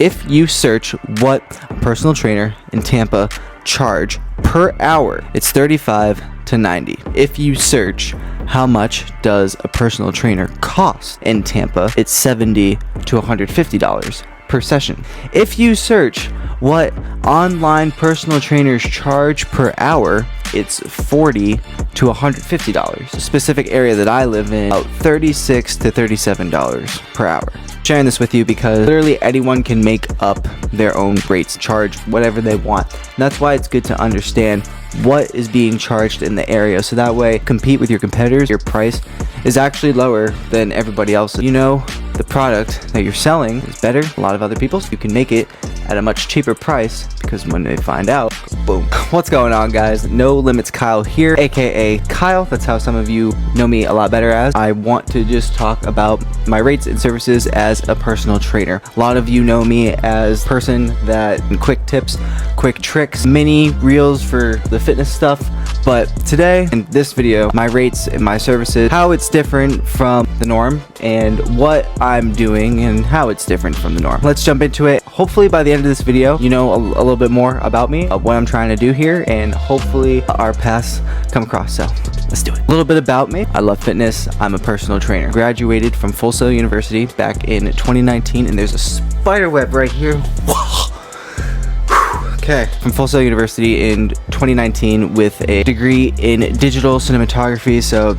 If you search what a personal trainer in Tampa charge per hour, it's $35 to $90. If you search how much does a personal trainer cost in Tampa, it's $70 to $150 per session. If you search what online personal trainers charge per hour, it's $40 to $150. The specific area that I live in, about $36 to $37 per hour. Sharing this with you because literally anyone can make up their own rates, charge whatever they want. And that's why it's good to understand what is being charged in the area, so that way compete with your competitors. Your price is actually lower than everybody else's. You know the product that you're selling is better than a lot of other people's. You can make it at a much cheaper price because when they find out, boom. What's going on, guys? No Limits Kyle here, aka Kyle. That's how some of you know me a lot better as. I want to just talk about my rates and services as a personal trainer. A lot of you know me as a person that quick tips, quick tricks, mini reels for the fitness stuff. But today in this video, my rates and my services, how it's different from the norm, and what I'm doing and how it's different from the norm. Let's jump into it. Hopefully by the end of this video, you know a little bit more about me, what I'm trying to do here, and hopefully our paths come across. So let's do it. A little bit about me. I love fitness. I'm a personal trainer. Graduated from Full Sail University back in 2019, and there's a spider web right here. Okay, from Full Sail University in 2019 with a degree in digital cinematography, so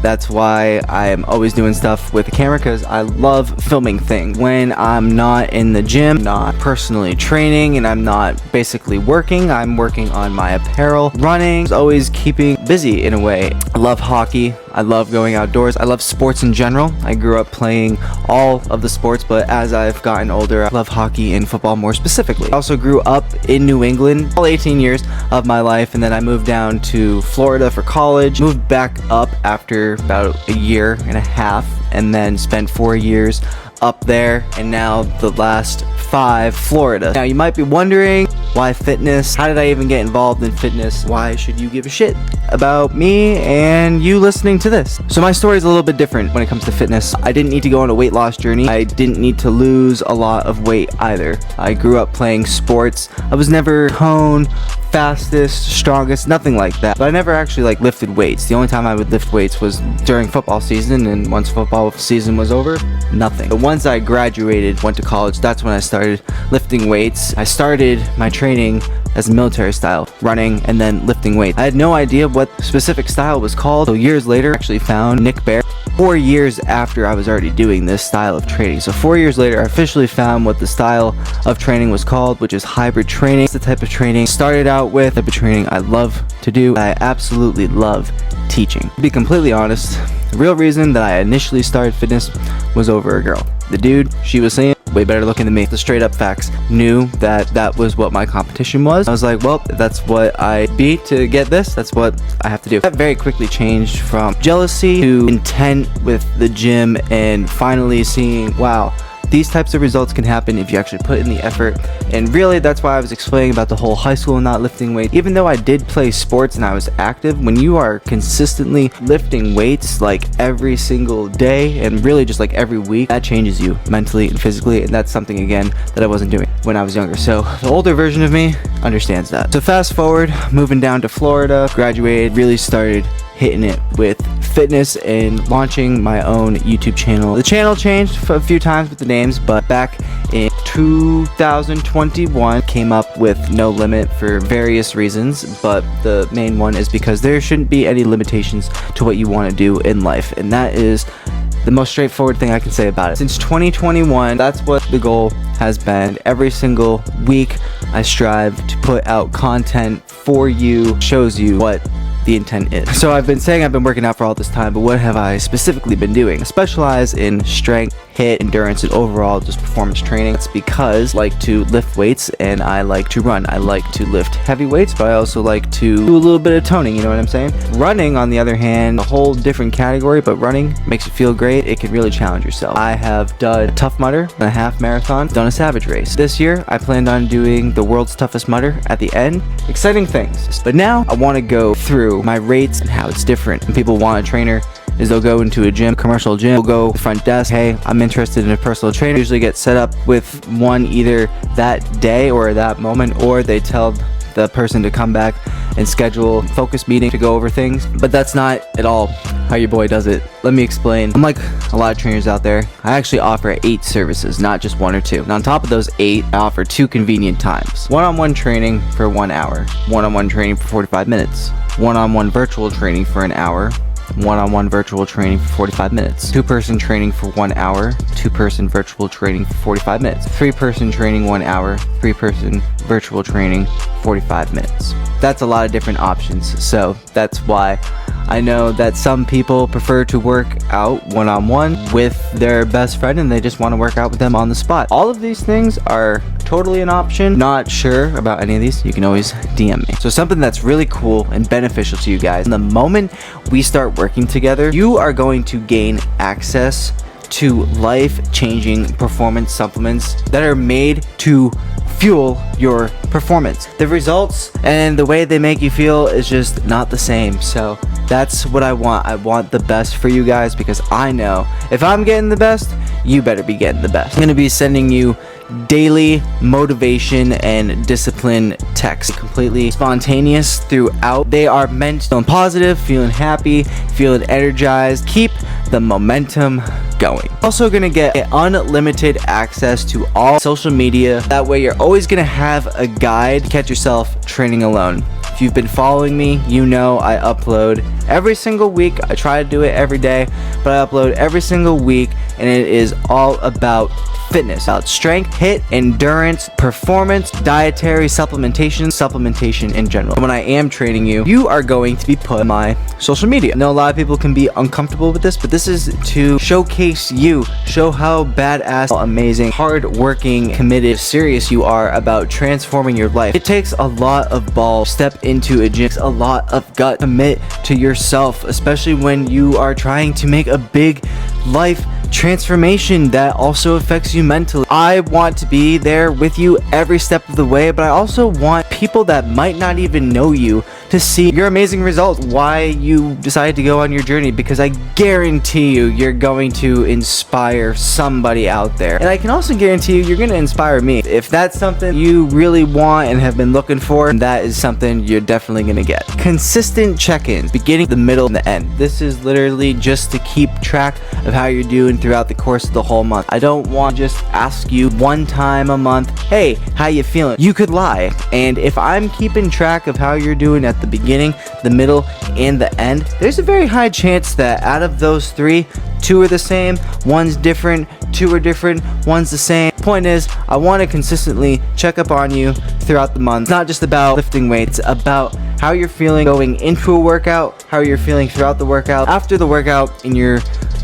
that's why I am always doing stuff with the camera, because I love filming things. When I'm not in the gym, not personally training, and I'm not basically working, I'm working on my apparel, running, always keeping busy in a way. I love hockey. I love going outdoors. I love sports in general. I grew up playing all of the sports, but as I've gotten older, I love hockey and football more specifically. I also grew up in New England all 18 years of my life, and then I moved down to Florida for college, moved back up after about a year and a half, and then spent 4 years up there, and now the last 5 Florida. Now you might be wondering, why fitness? How did I even get involved in fitness? Why should you give a shit about me and you listening to this? So my story is a little bit different when it comes to fitness. I didn't need to go on a weight loss journey. I didn't need to lose a lot of weight either. I grew up playing sports. I was never honed, fastest, strongest, nothing like that. But I never actually lifted weights. The only time I would lift weights was during football season, and once football season was over, nothing. But once I graduated, went to college, that's when I started lifting weights. I started my training as a military style, running and then lifting weights. I had no idea what specific style was called. So years later, I actually found Nick Bear. 4 years after I was already doing this style of training. So 4 years later, I officially found what the style of training was called, which is hybrid training. It's the type of training started out with, the type of training I love to do. I absolutely love teaching. To be completely honest, the real reason that I initially started fitness was over a girl. The dude she was seeing, way better looking than me. The straight up facts. Knew that that was what my competition was. I was like, well, if that's what I beat to get this, that's what I have to do. That very quickly changed from jealousy to intent with the gym, and finally seeing, wow, these types of results can happen if you actually put in the effort. And really, that's why I was explaining about the whole high school and not lifting weights. Even though I did play sports and I was active, when you are consistently lifting weights every single day, and really just every week, that changes you mentally and physically. And that's something, again, that I wasn't doing when I was younger. So the older version of me understands that. So fast forward, moving down to Florida, graduated, really started hitting it with fitness and launching my own YouTube channel. The channel changed a few times with the names, but back in 2021 came up with No Limit for various reasons, but the main one is because there shouldn't be any limitations to what you want to do in life, and that is the most straightforward thing I can say about it. Since 2021, that's what the goal has been. Every single week I strive to put out content for you, shows you what the intent is. So I've been saying I've been working out for all this time, but what have I specifically been doing? I specialize in strength, HIIT, endurance, and overall just performance training. It's because I like to lift weights and I like to run. I like to lift heavy weights, but I also like to do a little bit of toning, you know what I'm saying? Running, on the other hand, a whole different category, but running makes you feel great. It can really challenge yourself. I have done a Tough Mudder, a half marathon, done a Savage race. This year, I planned on doing the world's toughest mudder at the end. Exciting things. But now I want to go through my rates and how it's different. When people want a trainer is they'll go into a gym, commercial gym, they'll go to the front desk, hey, I'm interested in a personal trainer. Usually get set up with one either that day or that moment, or they tell the person to come back and schedule a focus meeting to go over things. But that's not at all how your boy does it. Let me explain. Unlike a lot of trainers out there, I actually offer 8 services, not just 1 or 2. And on top of those 8, I offer 2 convenient times. One-on-one training for 1 hour, one-on-one training for 45 minutes, one-on-one virtual training for an hour, one-on-one virtual training for 45 minutes, 2-person training for 1 hour, 2-person virtual training for 45 minutes, 3-person training 1 hour, 3-person virtual training 45 minutes. That's a lot of different options, so that's why I know that some people prefer to work out one-on-one with their best friend and they just want to work out with them on the spot. All of these things are totally an option. Not sure about any of these, you can always DM me. So something that's really cool and beneficial to you guys, the moment we start working together, you are going to gain access to life-changing performance supplements that are made to fuel your performance. The results and the way they make you feel is just not the same. So that's what I want. I want the best for you guys, because I know if I'm getting the best, you better be getting the best. I'm going to be sending you daily motivation and discipline texts, completely spontaneous throughout. They are meant to feel positive, feeling happy, feeling energized, keep the momentum going. Also gonna get unlimited access to all social media. That way you're always gonna have a guide to catch yourself training alone. If you've been following me, you know I upload every single week. I try to do it every day, but I upload every single week, and it is all about fitness, about strength, HIIT, endurance, performance, dietary supplementation in general. When I am training you, you are going to be put on my social media. I know a lot of people can be uncomfortable with this, but this is to showcase you, show how badass, amazing, hard-working, committed, serious you are about transforming your life. It takes a lot of balls. Step into a gym, it takes a lot of gut. Commit to yourself, especially when you are trying to make a big life transformation that also affects you mentally. I want to be there with you every step of the way, but I also want people that might not even know you to see your amazing results, why you decided to go on your journey, because I guarantee you you're going to inspire somebody out there. And I can also guarantee you you're going to inspire me. If that's something you really want and have been looking for, that is something you're definitely going to get. Consistent check-ins, beginning, the middle, and the end. This is literally just to keep track of how you're doing throughout the course of the whole month. I don't want to just ask you one time a month, hey, how you feeling? You could lie. And if I'm keeping track of how you're doing at the beginning, the middle, and the end, there's a very high chance that out of those 3, 2 are the same, 1's different, 2 are different, 1's the same. Point is, I want to consistently check up on you throughout the month. It's not just about lifting weights, it's about how you're feeling going into a workout, how you're feeling throughout the workout, after the workout, in your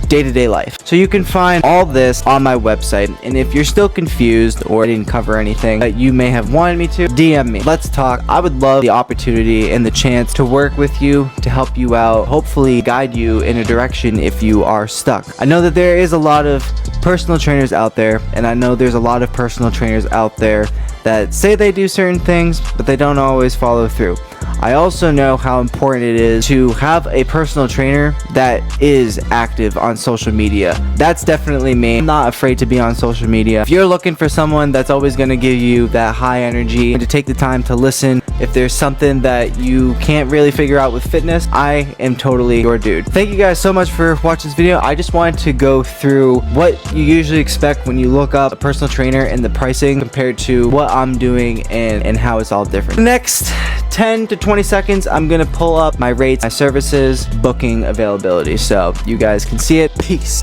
day-to-day life. So you can find all this on my website, and if you're still confused or didn't cover anything that you may have wanted me to, DM me. Let's talk. I would love the opportunity and the chance to work with you, to help you out, hopefully guide you in a direction if you are stuck. I know that there is a lot of personal trainers out there, and I know there's a lot of personal trainers out there that say they do certain things, but they don't always follow through. I also know how important it is to have a personal trainer that is active on social media. That's definitely me. I'm not afraid to be on social media. If you're looking for someone that's always going to give you that high energy and to take the time to listen, if there's something that you can't really figure out with fitness, I am totally your dude. Thank you guys so much for watching this video. I just wanted to go through what you usually expect when you look up a personal trainer and the pricing compared to what I'm doing and how it's all different. The next 10 to 20 seconds, I'm gonna pull up my rates, my services, booking availability, so you guys can see it. Peace.